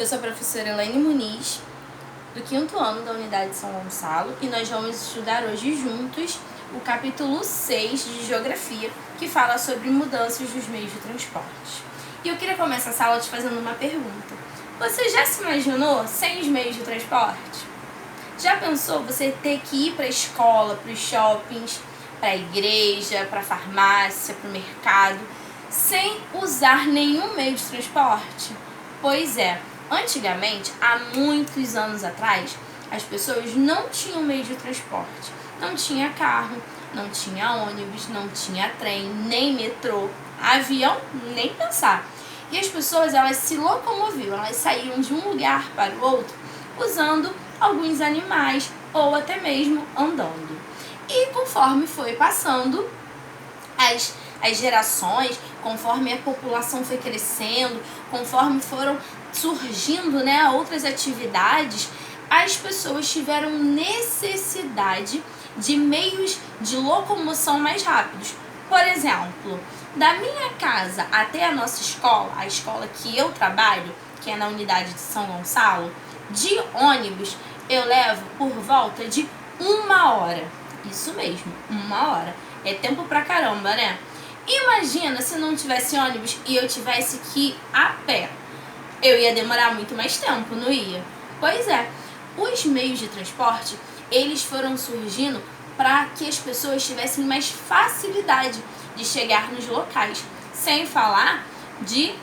Eu sou a professora Elaine Muniz, do 5º ano da Unidade São Gonçalo, e nós vamos estudar hoje juntos o capítulo 6 de Geografia, que fala sobre mudanças dos meios de transporte. E eu queria começar essa aula te fazendo uma pergunta. Você já se imaginou sem os meios de transporte? Já pensou você ter que ir para a escola, para os shoppings, para a igreja, para a farmácia, para o mercado, sem usar nenhum meio de transporte? Pois é, antigamente, há muitos anos atrás, as pessoas não tinham meio de transporte. Não tinha carro, não tinha ônibus, não tinha trem, nem metrô, avião, nem pensar. E as pessoas, elas se locomoviam, elas saíam de um lugar para o outro usando alguns animais ou até mesmo andando. E conforme foi passando as gerações, conforme a população foi crescendo, conforme foram surgindo, outras atividades, as pessoas tiveram necessidade de meios de locomoção mais rápidos. Por exemplo, da minha casa até a nossa escola, a escola que eu trabalho, que é na unidade de São Gonçalo, de ônibus eu levo por volta de 1 hora. Isso mesmo, 1 hora. É tempo pra caramba, né? Imagina se não tivesse ônibus e eu tivesse que ir a pé. Eu ia demorar muito mais tempo, não ia? Pois é, os meios de transporte, eles foram surgindo para que as pessoas tivessem mais facilidade de chegar nos locais, sem falar de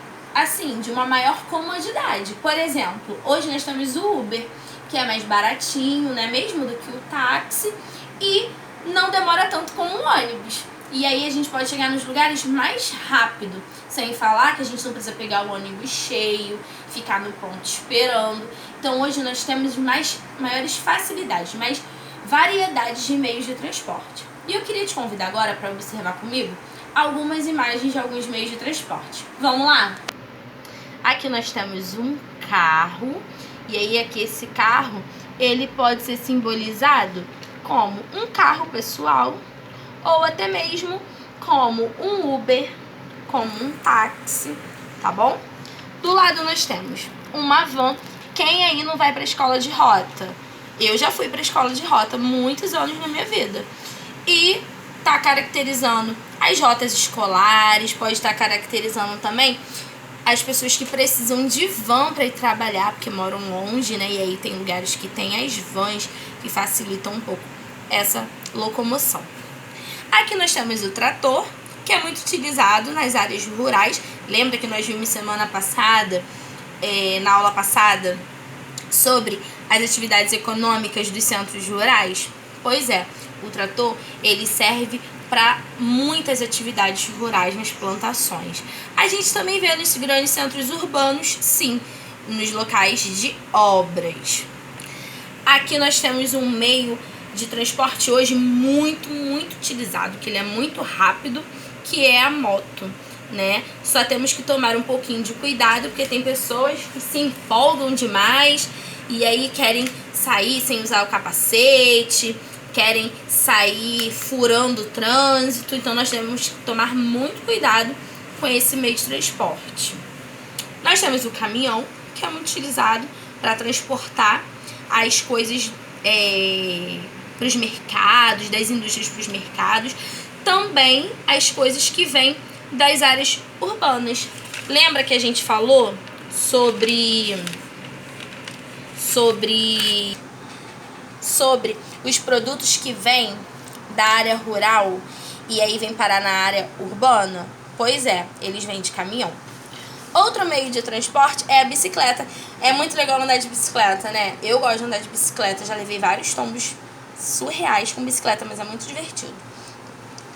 uma maior comodidade. Por exemplo, hoje nós temos o Uber, que é mais baratinho, mesmo do que o táxi, e não demora tanto como um ônibus. E aí a gente pode chegar nos lugares mais rápido, sem falar que a gente não precisa pegar o ônibus cheio, ficar no ponto esperando. Então hoje nós temos maiores facilidades, mais variedades de meios de transporte. E eu queria te convidar agora para observar comigo algumas imagens de alguns meios de transporte. Vamos lá? Aqui nós temos um carro, e aí aqui esse carro, ele pode ser simbolizado como um carro pessoal, ou até mesmo como um Uber, como um táxi, tá bom? Do lado nós temos uma van. Quem aí não vai para a escola de rota? Eu já fui para a escola de rota muitos anos na minha vida. E tá caracterizando as rotas escolares, pode estar caracterizando também as pessoas que precisam de van para ir trabalhar, porque moram longe, E aí tem lugares que tem as vans que facilitam um pouco essa locomoção. Aqui nós temos o trator, que é muito utilizado nas áreas rurais. Lembra que nós vimos semana passada, na aula passada, sobre as atividades econômicas dos centros rurais? Pois é, o trator, ele serve para muitas atividades rurais nas plantações. A gente também vê nos grandes centros urbanos, sim, nos locais de obras. Aqui nós temos um meio de transporte hoje muito utilizado, que ele é muito rápido, que é a moto, Só temos que tomar um pouquinho de cuidado, porque tem pessoas que se empolgam demais e aí querem sair sem usar o capacete, querem sair furando o trânsito. Então nós temos que tomar muito cuidado com esse meio de transporte. Nós temos o caminhão, que é muito utilizado para transportar as coisas para os mercados, das indústrias para os mercados, também as coisas que vêm das áreas urbanas. Lembra que a gente falou sobre os produtos que vêm da área rural e aí vêm parar na área urbana? Pois é, eles vêm de caminhão. Outro meio de transporte é a bicicleta. É muito legal andar de bicicleta, Eu gosto de andar de bicicleta, já levei vários tombos surreais com bicicleta, mas é muito divertido.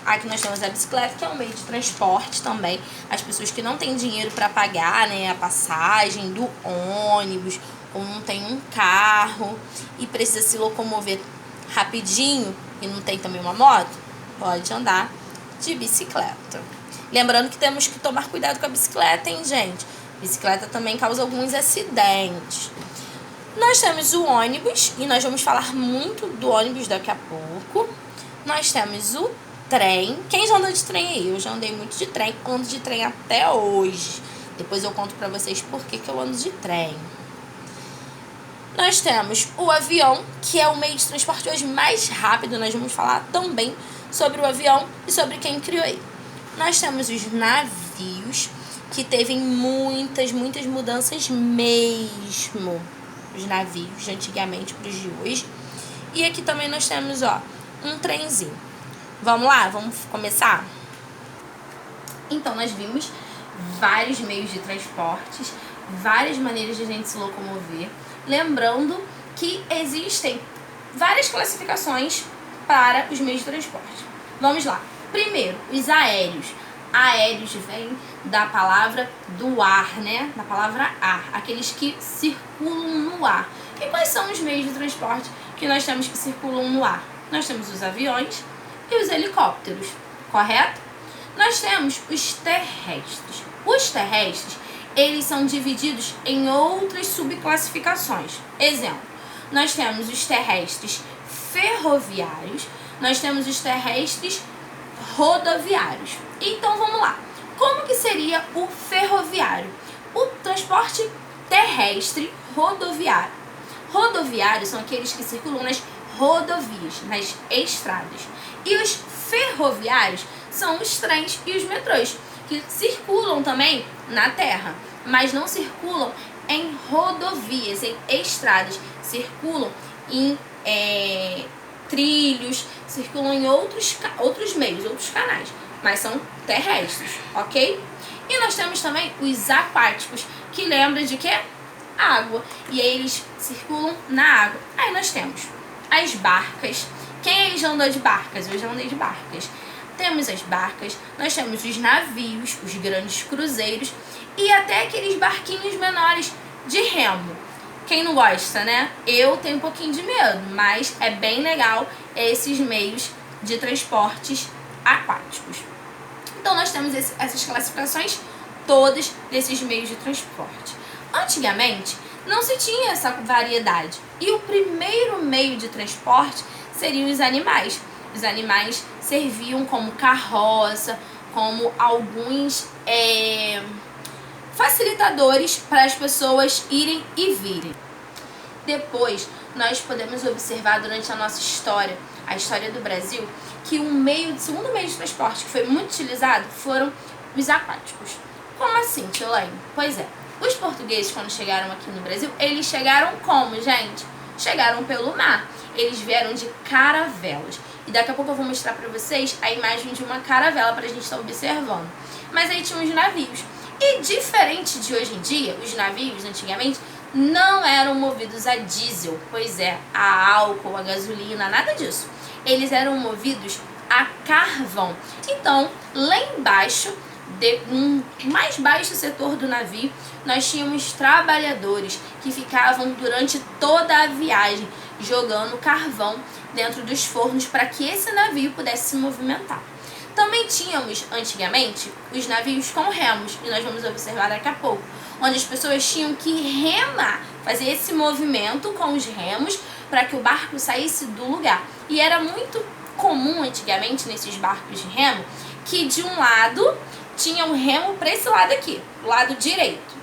Aqui nós temos a bicicleta, que é um meio de transporte também. As pessoas que não têm dinheiro para pagar, a passagem do ônibus, ou não tem um carro e precisa se locomover rapidinho e não tem também uma moto, pode andar de bicicleta. Lembrando que temos que tomar cuidado com a bicicleta, hein, gente? Bicicleta também causa alguns acidentes. Nós temos o ônibus, e nós vamos falar muito do ônibus daqui a pouco. Nós temos o trem. Quem já andou de trem aí? Eu já andei muito de trem, ando de trem até hoje. Depois eu conto pra vocês por que eu ando de trem. Nós temos o avião, que é o meio de transporte hoje mais rápido. Nós vamos falar também sobre o avião e sobre quem criou ele. Nós temos os navios, que teve muitas mudanças mesmo. Os navios de antigamente para os de hoje. E aqui também nós temos, um trenzinho. Vamos lá? Vamos começar? Então, nós vimos vários meios de transportes, várias maneiras de a gente se locomover. Lembrando que existem várias classificações para os meios de transporte. Vamos lá. Primeiro, os aéreos. Aéreos vem da palavra do ar, né? Da palavra ar. Aqueles que circulam no ar. E quais são os meios de transporte que nós temos que circulam no ar? Nós temos os aviões e os helicópteros, correto? Nós temos os terrestres. Os terrestres, eles são divididos em outras subclassificações. Exemplo, nós temos os terrestres ferroviários, nós temos os terrestres rodoviários. Então, vamos lá. Como que seria o ferroviário? O transporte terrestre rodoviário. Rodoviários são aqueles que circulam nas rodovias, nas estradas. E os ferroviários são os trens e os metrôs, que circulam também na terra, mas não circulam em rodovias, em estradas. Circulam em trilhos, circulam em outros meios, outros canais, mas são terrestres, ok? E nós temos também os aquáticos, que lembram de quê? Água. E aí eles circulam na água. Aí nós temos as barcas. Quem aí já andou de barcas? Eu já andei de barcas. Temos as barcas, nós temos os navios, os grandes cruzeiros e até aqueles barquinhos menores de remo. Quem não gosta, né? Eu tenho um pouquinho de medo, mas é bem legal esses meios de transportes aquáticos. Então nós temos essas classificações todas desses meios de transporte. Antigamente não se tinha essa variedade e o primeiro meio de transporte seriam os animais. Os animais serviam como carroça, como alguns facilitadores para as pessoas irem e virem. Depois, nós podemos observar durante a nossa história, a história do Brasil, que o segundo meio de transporte que foi muito utilizado foram os aquáticos. Como assim, Tiolaine? Pois é, os portugueses, quando chegaram aqui no Brasil, eles chegaram como, gente? Chegaram pelo mar. Eles vieram de caravelas. E daqui a pouco eu vou mostrar pra vocês a imagem de uma caravela pra gente estar observando. Mas aí tinha os navios. E diferente de hoje em dia, os navios antigamente não eram movidos a diesel. Pois é, a álcool, a gasolina, nada disso. Eles eram movidos a carvão. Então, lá embaixo, um mais baixo setor do navio, nós tínhamos trabalhadores que ficavam durante toda a viagem jogando carvão dentro dos fornos para que esse navio pudesse se movimentar. Também tínhamos, antigamente, os navios com remos, e nós vamos observar daqui a pouco, onde as pessoas tinham que remar, fazer esse movimento com os remos para que o barco saísse do lugar. E era muito comum antigamente nesses barcos de remo que de um lado tinha um remo para esse lado aqui, o lado direito,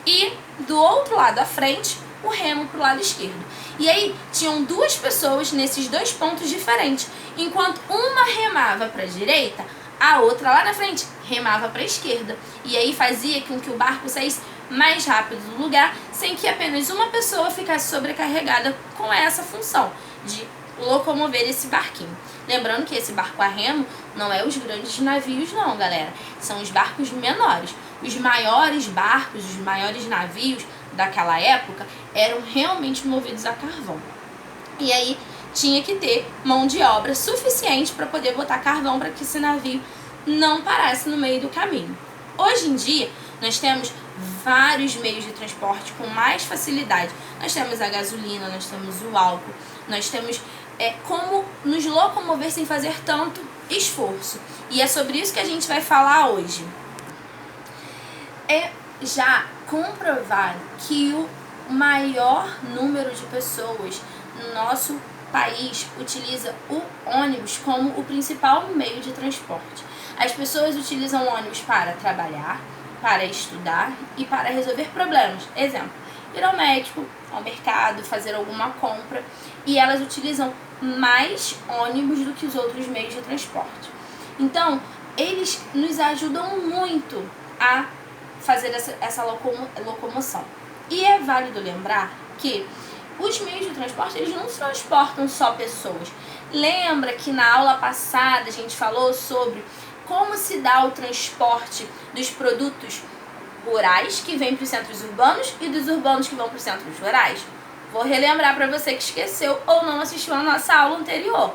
e do outro lado à frente o remo para o lado esquerdo. E aí tinham duas pessoas nesses dois pontos diferentes. Enquanto uma remava para a direita, a outra lá na frente remava para a esquerda. E aí fazia com que o barco saísse mais rápido do lugar, sem que apenas uma pessoa ficasse sobrecarregada com essa função de locomover esse barquinho. Lembrando que esse barco a remo não é os grandes navios não, galera. São os barcos menores. Os maiores barcos, os maiores navios daquela época eram realmente movidos a carvão. E aí tinha que ter mão de obra suficiente para poder botar carvão para que esse navio não parasse no meio do caminho. Hoje em dia, nós temos vários meios de transporte com mais facilidade. Nós temos a gasolina, nós temos o álcool, nós temos como nos locomover sem fazer tanto esforço. E é sobre isso que a gente vai falar hoje. É já comprovado que o maior número de pessoas no nosso país utiliza o ônibus como o principal meio de transporte. As pessoas utilizam o ônibus para trabalhar, para estudar e para resolver problemas. Exemplo, ir ao médico, ao mercado, fazer alguma compra, e elas utilizam mais ônibus do que os outros meios de transporte. Então, eles nos ajudam muito a fazer essa locomoção. E é válido lembrar que os meios de transporte, eles não transportam só pessoas. Lembra que na aula passada a gente falou sobre como se dá o transporte dos produtos rurais que vêm para os centros urbanos e dos urbanos que vão para os centros rurais? Vou relembrar para você que esqueceu ou não assistiu a nossa aula anterior.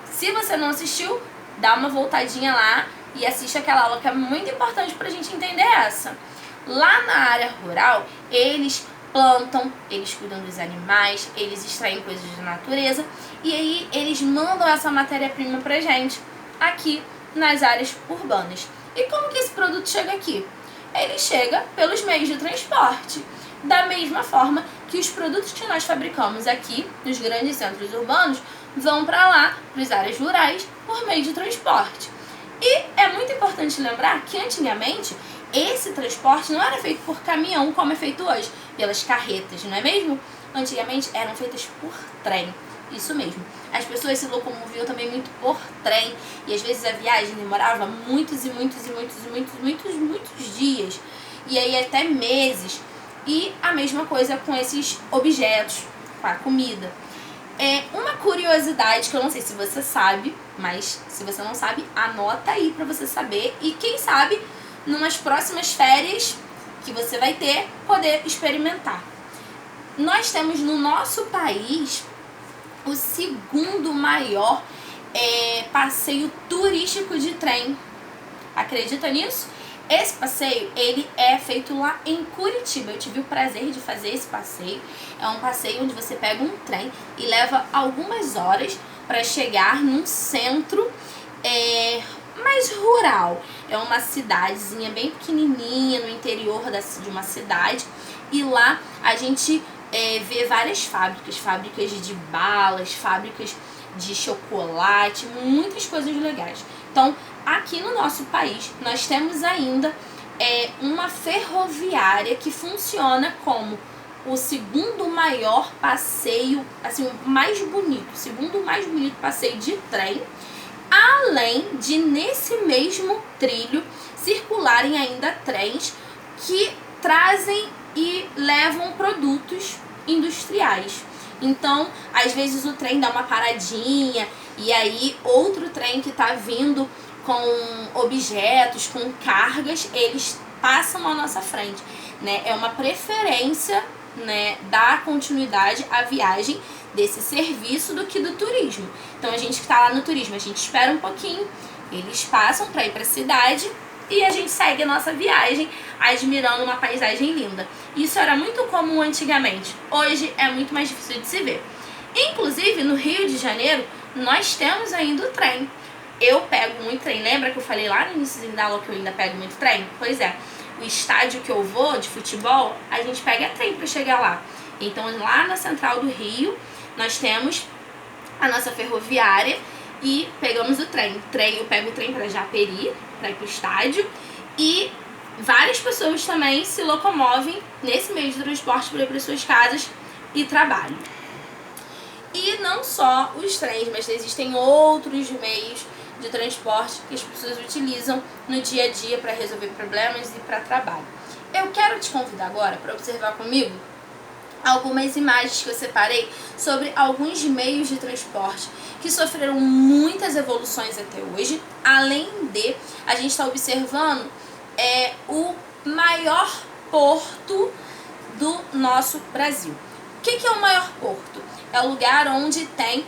Se você não assistiu, dá uma voltadinha lá e assiste aquela aula que é muito importante para a gente entender essa. Lá na área rural, eles plantam, eles cuidam dos animais, eles extraem coisas da natureza e aí eles mandam essa matéria-prima pra gente aqui nas áreas urbanas. E como que esse produto chega aqui? Ele chega pelos meios de transporte. Da mesma forma que os produtos que nós fabricamos aqui nos grandes centros urbanos vão para lá, para as áreas rurais, por meio de transporte. E é muito importante lembrar que antigamente esse transporte não era feito por caminhão como é feito hoje, pelas carretas, não é mesmo? Antigamente eram feitas por trem, isso mesmo. As pessoas se locomoviam também muito por trem e às vezes a viagem demorava muitos dias e aí até meses. E a mesma coisa com esses objetos, com a comida. Uma curiosidade que eu não sei se você sabe, mas se você não sabe, anota aí pra você saber e quem sabe numas próximas férias que você vai ter, poder experimentar. Nós temos no nosso país o segundo maior passeio turístico de trem. Acredita nisso? Esse passeio, ele é feito lá em Curitiba. Eu tive o prazer de fazer esse passeio. É um passeio onde você pega um trem e leva algumas horas para chegar num centro mais rural. É uma cidadezinha bem pequenininha no interior de uma cidade. E lá a gente vê várias fábricas de balas, fábricas de chocolate, muitas coisas legais. Então, aqui no nosso país, nós temos ainda uma ferroviária que funciona como o segundo maior passeio, assim, o segundo mais bonito passeio de trem, além de, nesse mesmo trilho, circularem ainda trens que trazem e levam produtos industriais. Então, às vezes o trem dá uma paradinha e aí outro trem que está vindo com objetos, com cargas, eles passam à nossa frente, né? É uma preferência, né, dar continuidade à viagem desse serviço do que do turismo. Então a gente que está lá no turismo, a gente espera um pouquinho, eles passam para ir para a cidade e a gente segue a nossa viagem admirando uma paisagem linda. Isso era muito comum antigamente, hoje é muito mais difícil de se ver. Inclusive no Rio de Janeiro nós temos ainda o trem. Eu pego muito trem, lembra que eu falei lá no início da aula que eu ainda pego muito trem? Pois é, o estádio que eu vou de futebol, a gente pega trem para chegar lá. Então lá na central do Rio nós temos a nossa ferroviária e pegamos o trem. Eu pego o trem para Japeri, para ir para o estádio, e várias pessoas também se locomovem nesse meio de transporte para ir para suas casas e trabalho. E não só os trens, mas existem outros meios de transporte que as pessoas utilizam no dia a dia para resolver problemas e para trabalho. Eu quero te convidar agora para observar comigo algumas imagens que eu separei sobre alguns meios de transporte que sofreram muitas evoluções até hoje, além de a gente estar observando o maior porto do nosso Brasil. O que é o maior porto? É o lugar onde tem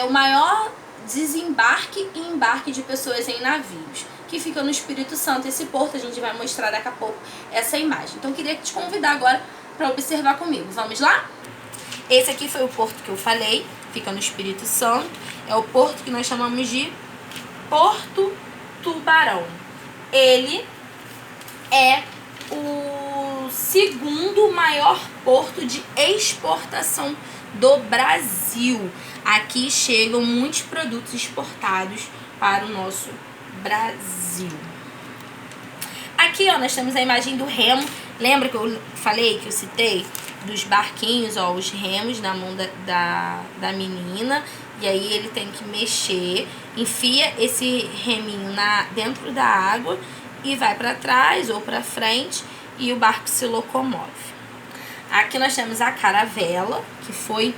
o maior desembarque e embarque de pessoas em navios, que fica no Espírito Santo. Esse porto a gente vai mostrar daqui a pouco essa imagem. Então eu queria te convidar agora para observar comigo. Vamos lá? Esse aqui foi o porto que eu falei, fica no Espírito Santo. É o porto que nós chamamos de Porto Tubarão. Ele é o segundo maior porto de exportação do Brasil. Aqui chegam muitos produtos exportados para o nosso Brasil. Aqui, ó, nós temos a imagem do remo. Lembra que eu falei, que eu citei? Dos barquinhos, ó, os remos na mão da menina. E aí ele tem que mexer, enfia esse reminho dentro da água e vai para trás ou para frente e o barco se locomove. Aqui nós temos a caravela, que foi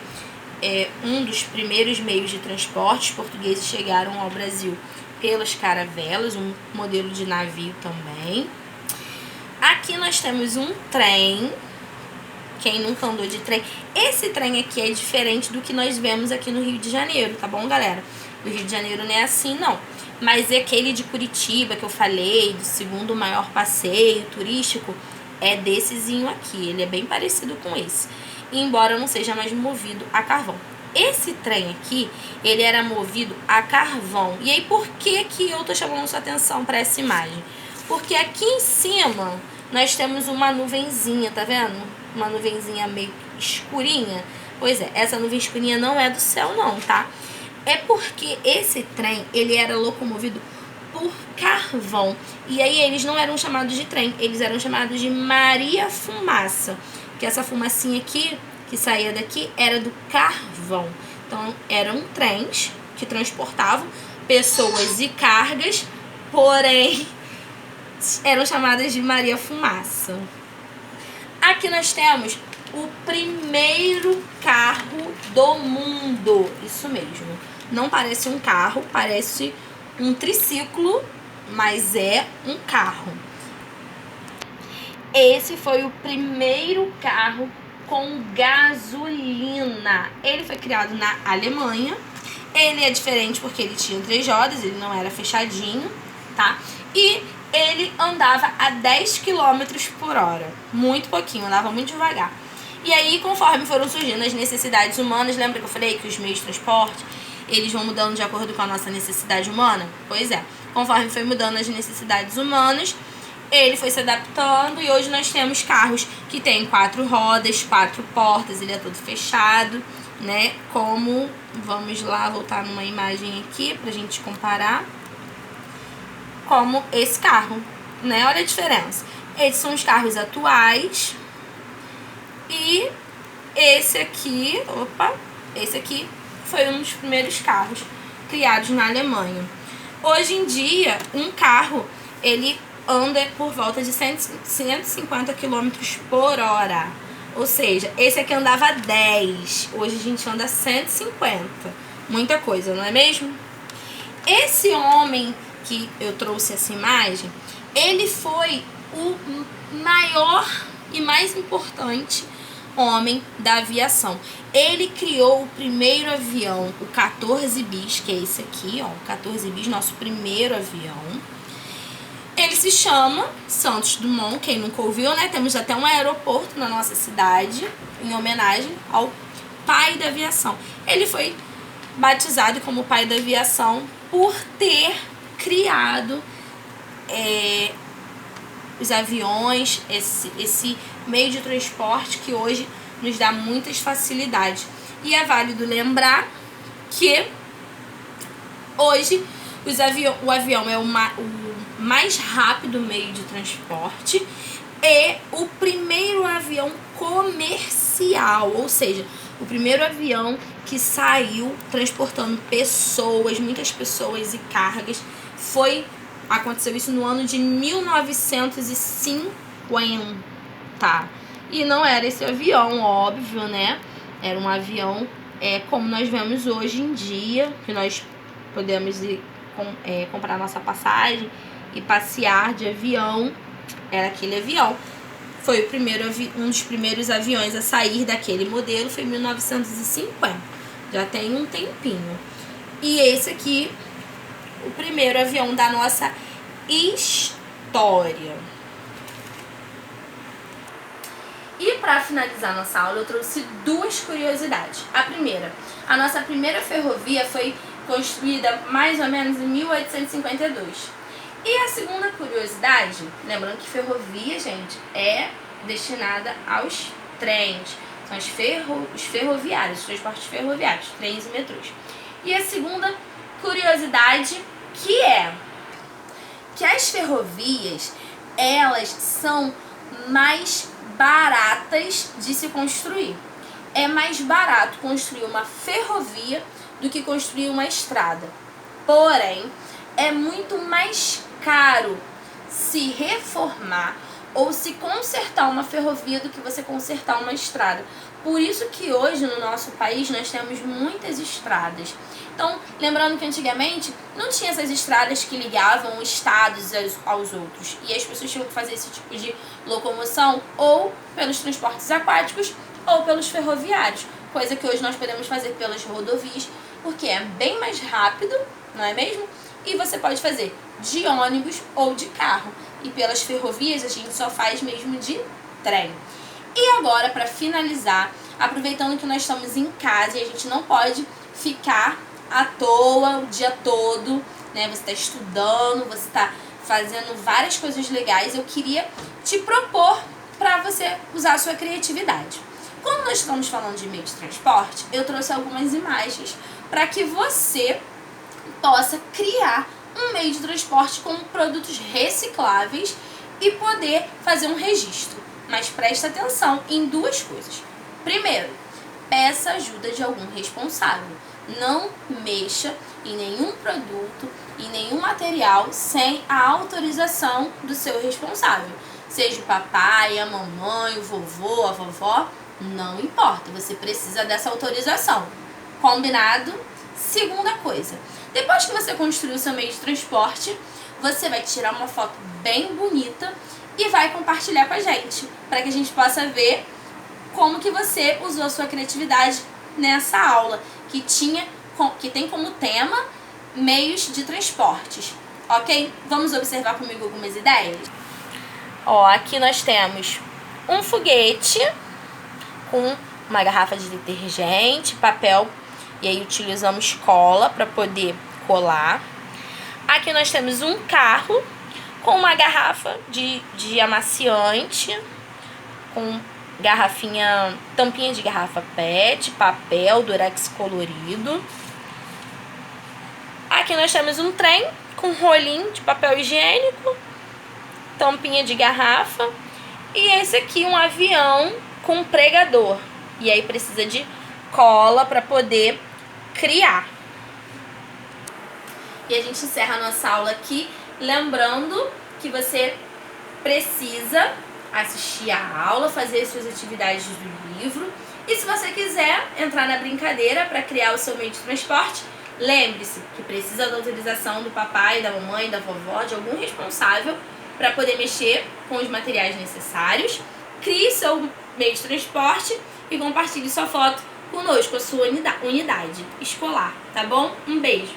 um dos primeiros meios de transporte. Os portugueses chegaram ao Brasil pelas caravelas, um modelo de navio também. Aqui nós temos um trem. Quem nunca andou de trem, esse trem aqui é diferente do que nós vemos aqui no Rio de Janeiro, tá bom, galera? O Rio de Janeiro não é assim, não. Mas é aquele de Curitiba que eu falei, do segundo maior passeio turístico, é dessezinho aqui. Ele é bem parecido com esse, embora não seja mais movido a carvão. Esse trem aqui, ele era movido a carvão. E aí, por que eu tô chamando sua atenção para essa imagem? Porque aqui em cima nós temos uma nuvenzinha, tá vendo? Uma nuvenzinha meio escurinha. Pois é, essa nuvem escurinha não é do céu não, tá? É porque esse trem, ele era locomovido por carvão. E aí eles não eram chamados de trem, eles eram chamados de Maria Fumaça. Que essa fumacinha aqui, que saía daqui, era do carvão. Então eram trens que transportavam pessoas e cargas, porém eram chamadas de Maria Fumaça. Aqui nós temos o primeiro carro do mundo. Isso mesmo. Não parece um carro, parece um triciclo, mas é um carro. Esse foi o primeiro carro com gasolina. Ele foi criado na Alemanha. Ele é diferente porque ele tinha 3 rodas, ele não era fechadinho, tá? E ele andava a 10 km por hora. Muito pouquinho, andava muito devagar. E aí, conforme foram surgindo as necessidades humanas, lembra que eu falei que os meios de transporte, eles vão mudando de acordo com a nossa necessidade humana? Pois é, conforme foi mudando as necessidades humanas, ele foi se adaptando e hoje nós temos carros que tem 4 rodas, 4 portas, ele é todo fechado, né? Como, vamos lá, voltar numa imagem aqui pra gente comparar. Como esse carro, né? Olha a diferença. Esses são os carros atuais. E esse aqui, esse aqui foi um dos primeiros carros criados na Alemanha. Hoje em dia, um carro, ele anda por volta de 150 km por hora. Ou seja, esse aqui andava 10. Hoje a gente anda 150. Muita coisa, não é mesmo? Esse homem que eu trouxe essa imagem, ele foi o maior e mais importante homem da aviação. Ele criou o primeiro avião, o 14 bis, que é esse aqui, ó, o 14 bis, nosso primeiro avião. Ele se chama Santos Dumont, quem nunca ouviu, né? Temos até um aeroporto na nossa cidade, em homenagem ao pai da aviação. Ele foi batizado como pai da aviação por ter criado os aviões, esse meio de transporte que hoje nos dá muitas facilidades. E é válido lembrar que hoje o avião é o mais rápido meio de transporte e o primeiro avião comercial, ou seja, o primeiro avião que saiu transportando pessoas, muitas pessoas e cargas, aconteceu isso no ano de 1950. E não era esse avião, óbvio, né? Era um avião como nós vemos hoje em dia, que nós podemos ir comprar nossa passagem e passear de avião. Era aquele avião. Foi um dos primeiros aviões a sair daquele modelo, foi em 1950. Já tem um tempinho. E esse aqui, o primeiro avião da nossa história. E para finalizar nossa aula, eu trouxe 2 curiosidades. A primeira, a nossa primeira ferrovia foi construída mais ou menos em 1852. E a segunda curiosidade, lembrando que ferrovia, gente, é destinada aos trens. São os ferroviários, os transportes ferroviários, trens e metrôs. E a segunda curiosidade que as ferrovias, elas são mais baratas de se construir. É mais barato construir uma ferrovia do que construir uma estrada. Porém, é muito mais caro se reformar ou se consertar uma ferrovia do que você consertar uma estrada. Por isso que hoje no nosso país nós temos muitas estradas. Então, lembrando que antigamente não tinha essas estradas que ligavam estados aos outros. E as pessoas tinham que fazer esse tipo de locomoção ou pelos transportes aquáticos ou pelos ferroviários. Coisa que hoje nós podemos fazer pelas rodovias, porque é bem mais rápido, não é mesmo? E você pode fazer de ônibus ou de carro. E pelas ferrovias a gente só faz mesmo de trem. E agora, para finalizar, aproveitando que nós estamos em casa e a gente não pode ficar à toa o dia todo, né? Você está estudando, você está fazendo várias coisas legais. Eu queria te propor para você usar a sua criatividade. Como nós estamos falando de meio de transporte, eu trouxe algumas imagens para que você possa criar um meio de transporte com produtos recicláveis e poder fazer um registro. Mas presta atenção em duas coisas. Primeiro, peça ajuda de algum responsável. Não mexa em nenhum produto, em nenhum material sem a autorização do seu responsável. Seja o papai, a mamãe, o vovô, a vovó, não importa. Você precisa dessa autorização. Combinado? Segunda coisa. Depois que você construiu o seu meio de transporte, você vai tirar uma foto bem bonita e vai compartilhar com a gente, para que a gente possa ver como que você usou a sua criatividade nessa aula, que tem como tema meios de transportes, ok? Vamos observar comigo algumas ideias? Ó, aqui nós temos um foguete com uma garrafa de detergente, papel, e aí utilizamos cola para poder colar. Aqui nós temos um carro com uma garrafa de amaciante, com tampinha de garrafa PET, papel, durex colorido. Aqui nós temos um trem com rolinho de papel higiênico, tampinha de garrafa. E esse aqui um avião com pregador. E aí precisa de cola para poder criar. E a gente encerra a nossa aula aqui, lembrando que você precisa assistir a aula, fazer as suas atividades do livro. E se você quiser entrar na brincadeira para criar o seu meio de transporte, lembre-se que precisa da autorização do papai, da mamãe, da vovó, de algum responsável para poder mexer com os materiais necessários. Crie seu meio de transporte e compartilhe sua foto conosco, a sua unidade escolar, tá bom? Um beijo!